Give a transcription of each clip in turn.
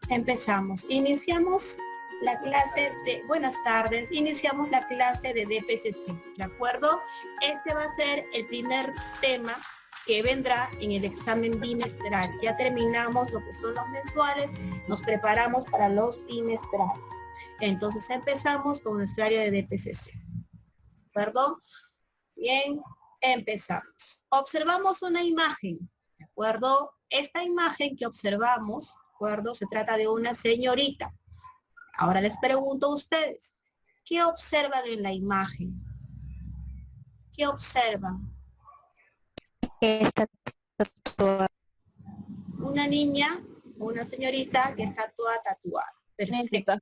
Empezamos. Iniciamos la clase de, buenas tardes, iniciamos la clase de DPCC, ¿de acuerdo? Este va a ser el primer tema que vendrá en el examen bimestral. Ya terminamos lo que son los mensuales, nos preparamos para los bimestrales. Entonces empezamos con nuestra área de DPCC, ¿de acuerdo? Bien, empezamos. Observamos una imagen, ¿de acuerdo? Esta imagen que observamos, ¿de acuerdo? Se trata de una señorita. Ahora les pregunto a ustedes, ¿qué observan en la imagen? ¿Qué observan? Está tatuada. Una niña, una señorita que está toda tatuada. Perfecto.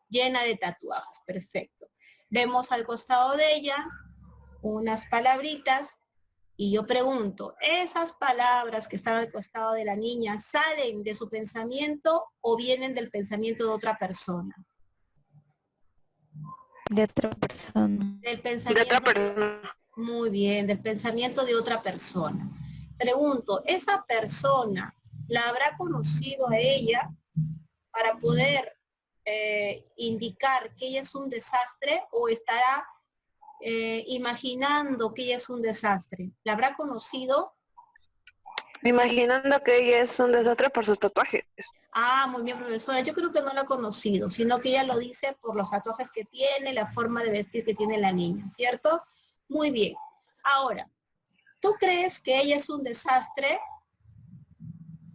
Llena de tatuajes. Perfecto. Vemos al costado de ella unas palabritas y yo pregunto, ¿esas palabras que están al costado de la niña salen de su pensamiento o vienen del pensamiento de otra persona? De otra persona. Del pensamiento. De otra persona. Muy bien, del pensamiento de otra persona. Pregunto, ¿esa persona la habrá conocido a ella para poder indicar que ella es un desastre o estará imaginando que ella es un desastre? ¿La habrá conocido? Imaginando que ella es un desastre por sus tatuajes. Ah, muy bien, profesora. Yo creo que no la ha conocido, sino que ella lo dice por los tatuajes que tiene, la forma de vestir que tiene la niña, ¿cierto? Muy bien. Ahora, ¿tú crees que ella es un desastre?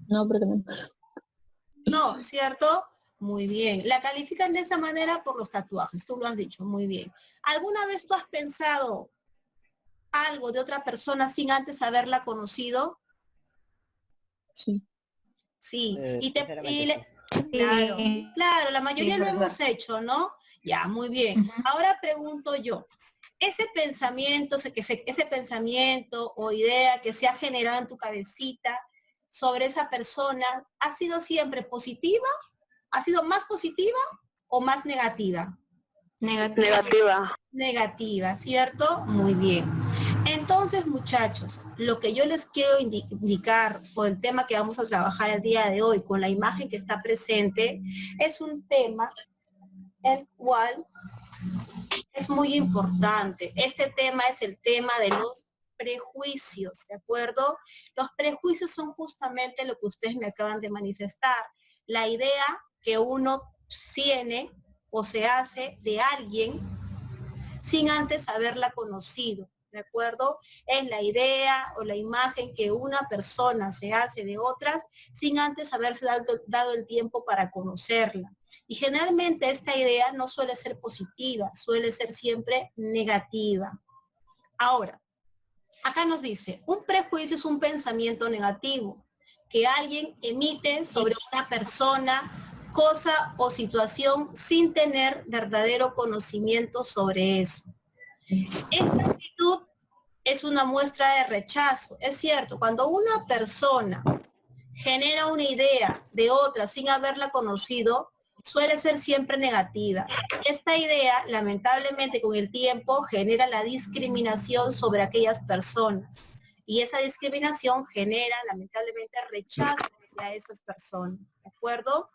No, porque no. No, ¿cierto? Muy bien. La califican de esa manera por los tatuajes, tú lo has dicho, muy bien. ¿Alguna vez tú has pensado algo de otra persona sin antes haberla conocido? Sí. Sí. Claro, claro, la mayoría sí, lo hemos hecho, ¿no? Ya, muy bien. Ahora pregunto yo, ese pensamiento, ese pensamiento o idea que se ha generado en tu cabecita sobre esa persona, ¿ha sido siempre positiva? ¿Ha sido más positiva o más negativa? Negativa. Negativa, ¿cierto? Muy bien. Entonces, muchachos, lo que yo les quiero indicar por el tema que vamos a trabajar el día de hoy con la imagen que está presente, es un tema el cual es muy importante. Este tema es el tema de los prejuicios, ¿de acuerdo? Los prejuicios son justamente lo que ustedes me acaban de manifestar. La idea que uno tiene o se hace de alguien sin antes haberla conocido, ¿de acuerdo? Es la idea o la imagen que una persona se hace de otras sin antes haberse dado el tiempo para conocerla. Y generalmente esta idea no suele ser positiva, suele ser siempre negativa. Ahora, acá nos dice, un prejuicio es un pensamiento negativo que alguien emite sobre una persona, cosa o situación sin tener verdadero conocimiento sobre eso. Esta actitud es una muestra de rechazo. Es cierto, cuando una persona genera una idea de otra sin haberla conocido, suele ser siempre negativa. Esta idea, lamentablemente, con el tiempo genera la discriminación sobre aquellas personas. Y esa discriminación genera, lamentablemente, rechazo hacia esas personas. ¿De acuerdo?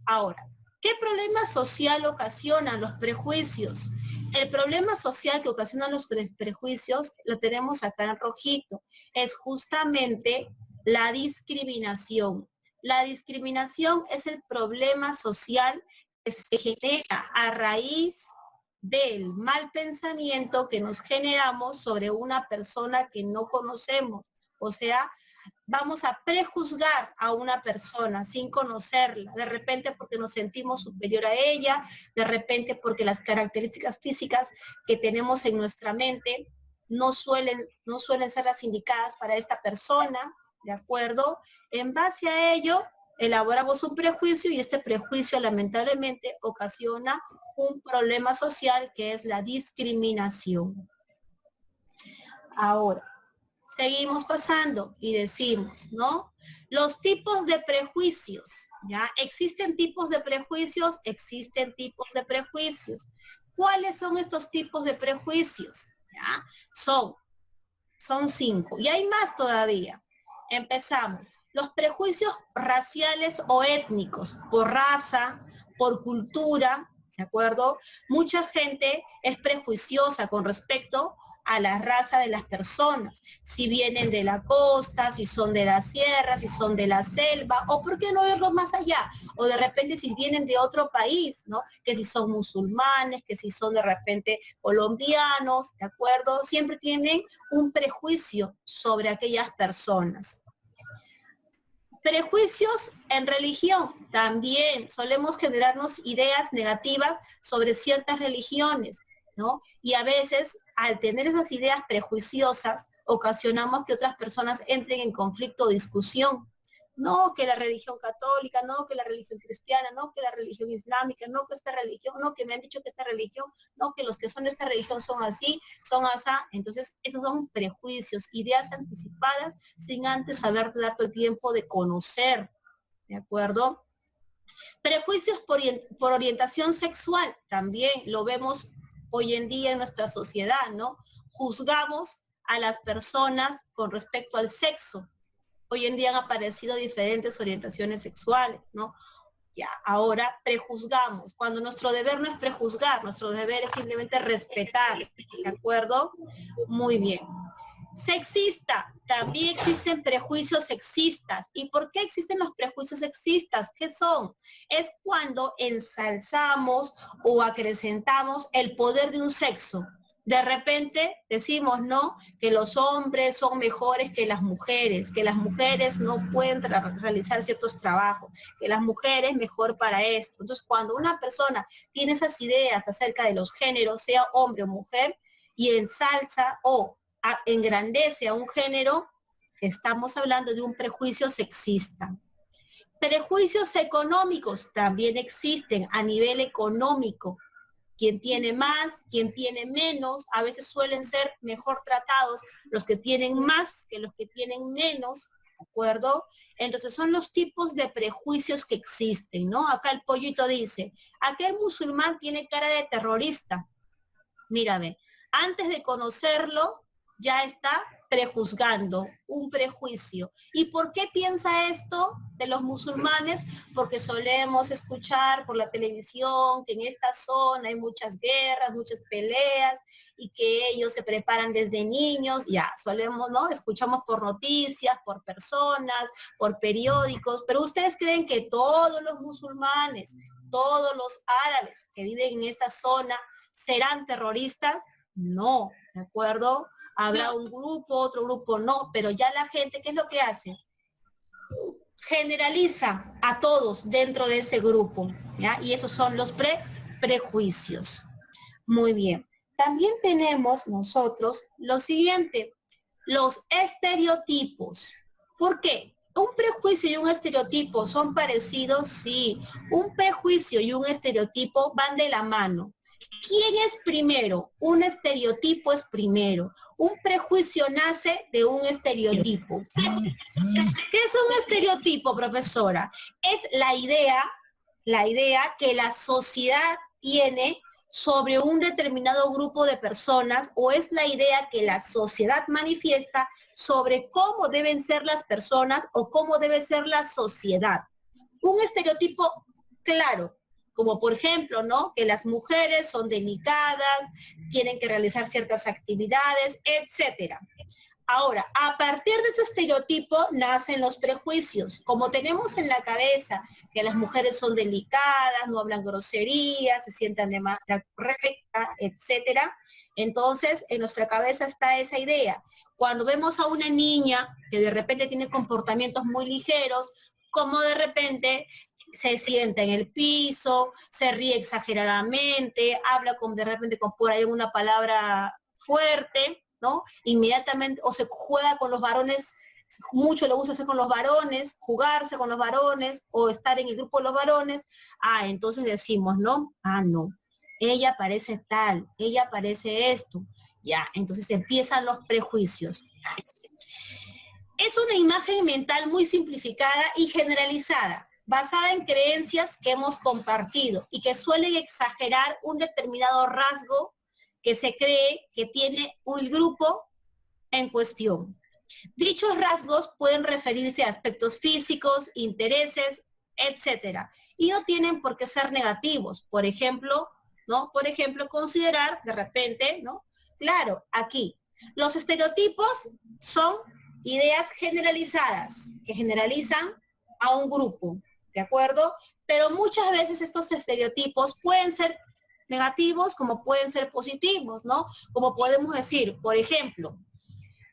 Ahora, ¿qué problema social ocasionan los prejuicios? El problema social que ocasionan los prejuicios lo tenemos acá en rojito. Es justamente la discriminación. La discriminación es el problema social que se genera a raíz del mal pensamiento que nos generamos sobre una persona que no conocemos. O sea, vamos a prejuzgar a una persona sin conocerla, de repente porque nos sentimos superior a ella, de repente porque las características físicas que tenemos en nuestra mente no suelen ser las indicadas para esta persona, ¿de acuerdo? En base a ello, elaboramos un prejuicio y este prejuicio lamentablemente ocasiona un problema social que es la discriminación. Ahora, seguimos pasando y decimos, ¿no? Los tipos de prejuicios, ¿ya? ¿Existen tipos de prejuicios? Existen tipos de prejuicios. ¿Cuáles son estos tipos de prejuicios? ¿Ya? Son 5. Y hay más todavía. Empezamos. Los prejuicios raciales o étnicos, por raza, por cultura, ¿de acuerdo? Mucha gente es prejuiciosa con respecto a la raza de las personas, si vienen de la costa, si son de la sierra, si son de la selva, o por qué no irlos más allá, o de repente si vienen de otro país, ¿no? Que si son musulmanes, que si son de repente colombianos, ¿de acuerdo? Siempre tienen un prejuicio sobre aquellas personas. Prejuicios en religión, también solemos generarnos ideas negativas sobre ciertas religiones, ¿no? Y a veces, al tener esas ideas prejuiciosas, ocasionamos que otras personas entren en conflicto o discusión. No que la religión católica, no que la religión cristiana, no que la religión islámica, no que esta religión, no que me han dicho que esta religión, no que los que son de esta religión son así, son asá. Entonces, esos son prejuicios, ideas anticipadas sin antes haber dado el tiempo de conocer, ¿de acuerdo? Prejuicios por orientación sexual, también lo vemos hoy en día en nuestra sociedad, ¿no? Juzgamos a las personas con respecto al sexo. Hoy en día han aparecido diferentes orientaciones sexuales, ¿no? Ya, ahora prejuzgamos, cuando nuestro deber no es prejuzgar, nuestro deber es simplemente respetar, ¿de acuerdo? Muy bien. Sexista, también existen prejuicios sexistas. ¿Y por qué existen los prejuicios sexistas? ¿Qué son? Es cuando ensalzamos o acrecentamos el poder de un sexo. De repente decimos, ¿no? Que los hombres son mejores que las mujeres no pueden realizar ciertos trabajos, que las mujeres mejor para esto. Entonces, cuando una persona tiene esas ideas acerca de los géneros, sea hombre o mujer, y ensalza o engrandece a un género, estamos hablando de un prejuicio sexista. Prejuicios económicos también existen a nivel económico. Quien tiene más, quien tiene menos, a veces suelen ser mejor tratados los que tienen más que los que tienen menos, ¿de acuerdo? Entonces son los tipos de prejuicios que existen, ¿no? Acá el pollito dice, aquel musulmán tiene cara de terrorista. Mírame, antes de conocerlo, ya está prejuzgando, un prejuicio. ¿Y por qué piensa esto de los musulmanes? Porque solemos escuchar por la televisión que en esta zona hay muchas guerras, muchas peleas y que ellos se preparan desde niños, ya, solemos, ¿no? Escuchamos por noticias, por personas, por periódicos, pero ustedes creen que todos los musulmanes, todos los árabes que viven en esta zona serán terroristas? No, ¿de acuerdo? Habrá un grupo, otro grupo no, pero ya la gente, ¿qué es lo que hace? Generaliza a todos dentro de ese grupo, ¿ya? Y esos son los prejuicios. Muy bien. También tenemos nosotros lo siguiente, los estereotipos. ¿Por qué? ¿Un prejuicio y un estereotipo son parecidos? Sí. Un prejuicio y un estereotipo van de la mano. ¿Quién es primero? Un estereotipo es primero. Un prejuicio nace de un estereotipo. ¿Qué es un estereotipo, profesora? Es la idea que la sociedad tiene sobre un determinado grupo de personas, o es la idea que la sociedad manifiesta sobre cómo deben ser las personas o cómo debe ser la sociedad. Un estereotipo claro, como por ejemplo, ¿no? Que las mujeres son delicadas, tienen que realizar ciertas actividades, etcétera. Ahora, a partir de ese estereotipo nacen los prejuicios. Como tenemos en la cabeza que las mujeres son delicadas, no hablan groserías, se sientan de manera correcta, etcétera, entonces en nuestra cabeza está esa idea. Cuando vemos a una niña que de repente tiene comportamientos muy ligeros, como de repente se sienta en el piso, se ríe exageradamente, habla de repente con por ahí una palabra fuerte, ¿no? Inmediatamente, o se juega con los varones, mucho le gusta hacer con los varones, jugarse con los varones, o estar en el grupo de los varones, entonces decimos, ¿no? No, ella parece tal, ella parece esto, ya, entonces empiezan los prejuicios. Es una imagen mental muy simplificada y generalizada, basada en creencias que hemos compartido y que suelen exagerar un determinado rasgo que se cree que tiene un grupo en cuestión. Dichos rasgos pueden referirse a aspectos físicos, intereses, etcétera, y no tienen por qué ser negativos. Por ejemplo, ¿no? Por ejemplo, considerar de repente, ¿no? Claro, aquí, los estereotipos son ideas generalizadas que generalizan a un grupo, ¿de acuerdo? Pero muchas veces estos estereotipos pueden ser negativos como pueden ser positivos, ¿no? Como podemos decir, por ejemplo,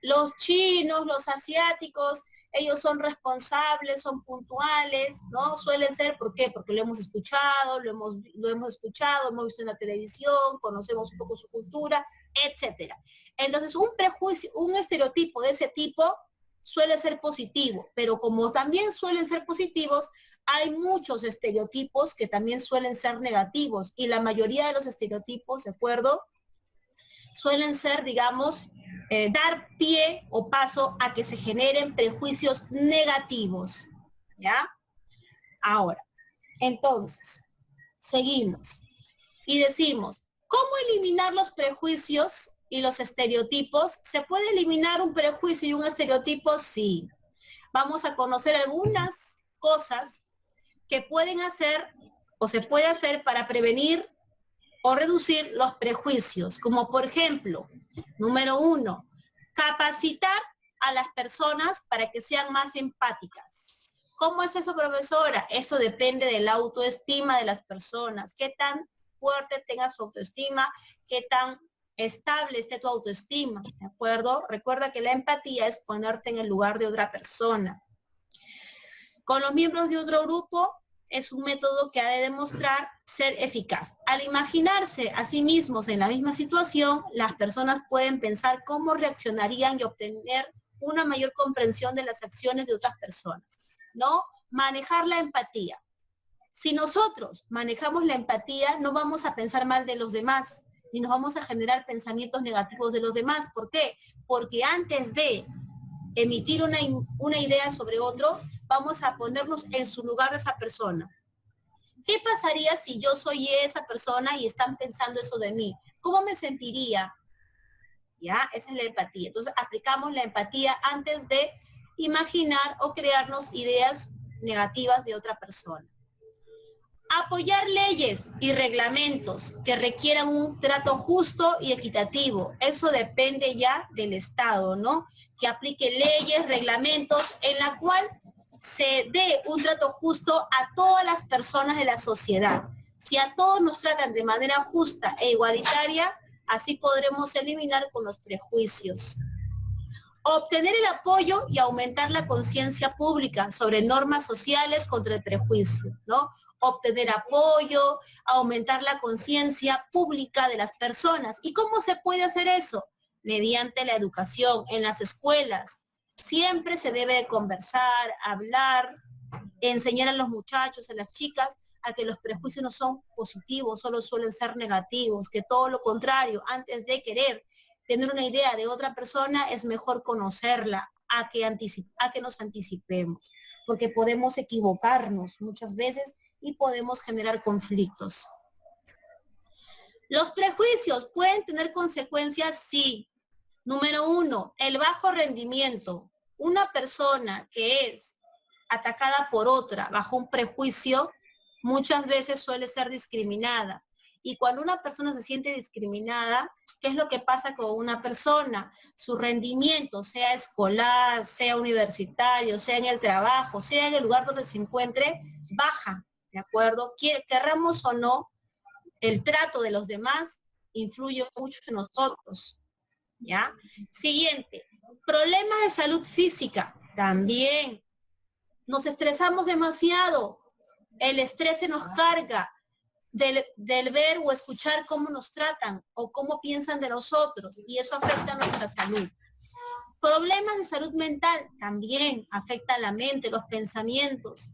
los chinos, los asiáticos, ellos son responsables, son puntuales, ¿no? Suelen ser, ¿por qué? Porque lo hemos escuchado, hemos visto en la televisión, conocemos un poco su cultura, etcétera. Entonces, un prejuicio, un estereotipo de ese tipo suele ser positivo, pero como también suelen ser positivos, hay muchos estereotipos que también suelen ser negativos, y la mayoría de los estereotipos, ¿de acuerdo?, suelen ser, digamos, dar pie o paso a que se generen prejuicios negativos, ¿ya? Ahora, entonces, seguimos y decimos, ¿cómo eliminar los prejuicios y los estereotipos? ¿Se puede eliminar un prejuicio y un estereotipo? Sí. Vamos a conocer algunas cosas que pueden hacer o se puede hacer para prevenir o reducir los prejuicios, como por ejemplo, número 1, capacitar a las personas para que sean más empáticas. ¿Cómo es eso, profesora? Eso depende de la autoestima de las personas, qué tan fuerte tenga su autoestima, qué tan estable esté tu autoestima, ¿de acuerdo? Recuerda que la empatía es ponerte en el lugar de otra persona. Con los miembros de otro grupo, es un método que ha de demostrar ser eficaz. Al imaginarse a sí mismos en la misma situación, las personas pueden pensar cómo reaccionarían y obtener una mayor comprensión de las acciones de otras personas, ¿no? Manejar la empatía. Si nosotros manejamos la empatía, no vamos a pensar mal de los demás, ni nos vamos a generar pensamientos negativos de los demás. ¿Por qué? Porque antes de emitir una idea sobre otro, vamos a ponernos en su lugar de esa persona. ¿Qué pasaría si yo soy esa persona y están pensando eso de mí? ¿Cómo me sentiría? ¿Ya? Esa es la empatía. Entonces, aplicamos la empatía antes de imaginar o crearnos ideas negativas de otra persona. Apoyar leyes y reglamentos que requieran un trato justo y equitativo. Eso depende ya del Estado, ¿no? Que aplique leyes, reglamentos en la cual se dé un trato justo a todas las personas de la sociedad. Si a todos nos tratan de manera justa e igualitaria, así podremos eliminar con los prejuicios. Obtener el apoyo y aumentar la conciencia pública sobre normas sociales contra el prejuicio, ¿no? Obtener apoyo, aumentar la conciencia pública de las personas. ¿Y cómo se puede hacer eso? Mediante la educación en las escuelas. Siempre se debe conversar, hablar, enseñar a los muchachos, a las chicas, a que los prejuicios no son positivos, solo suelen ser negativos, que todo lo contrario, antes de querer tener una idea de otra persona, es mejor conocerla, a que nos anticipemos, porque podemos equivocarnos muchas veces y podemos generar conflictos. ¿Los prejuicios pueden tener consecuencias? Sí. Número 1, el bajo rendimiento. Una persona que es atacada por otra bajo un prejuicio, muchas veces suele ser discriminada. Y cuando una persona se siente discriminada, ¿qué es lo que pasa con una persona? Su rendimiento, sea escolar, sea universitario, sea en el trabajo, sea en el lugar donde se encuentre, baja, ¿de acuerdo? Querramos o no, el trato de los demás influye mucho en nosotros, ¿ya? Siguiente, problemas de salud física, también. Nos estresamos demasiado, el estrés se nos carga, del ver o escuchar cómo nos tratan o cómo piensan de nosotros, y eso afecta a nuestra salud. Problemas de salud mental también afectan la mente, los pensamientos.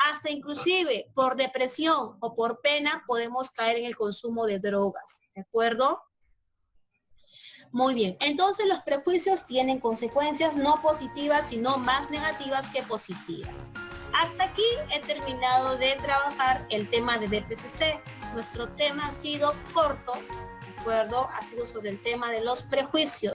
Hasta inclusive por depresión o por pena podemos caer en el consumo de drogas, ¿de acuerdo? Muy bien, entonces los prejuicios tienen consecuencias no positivas, sino más negativas que positivas. Hasta aquí he terminado de trabajar el tema de DPCC. Nuestro tema ha sido corto, ¿de acuerdo? Ha sido sobre el tema de los prejuicios.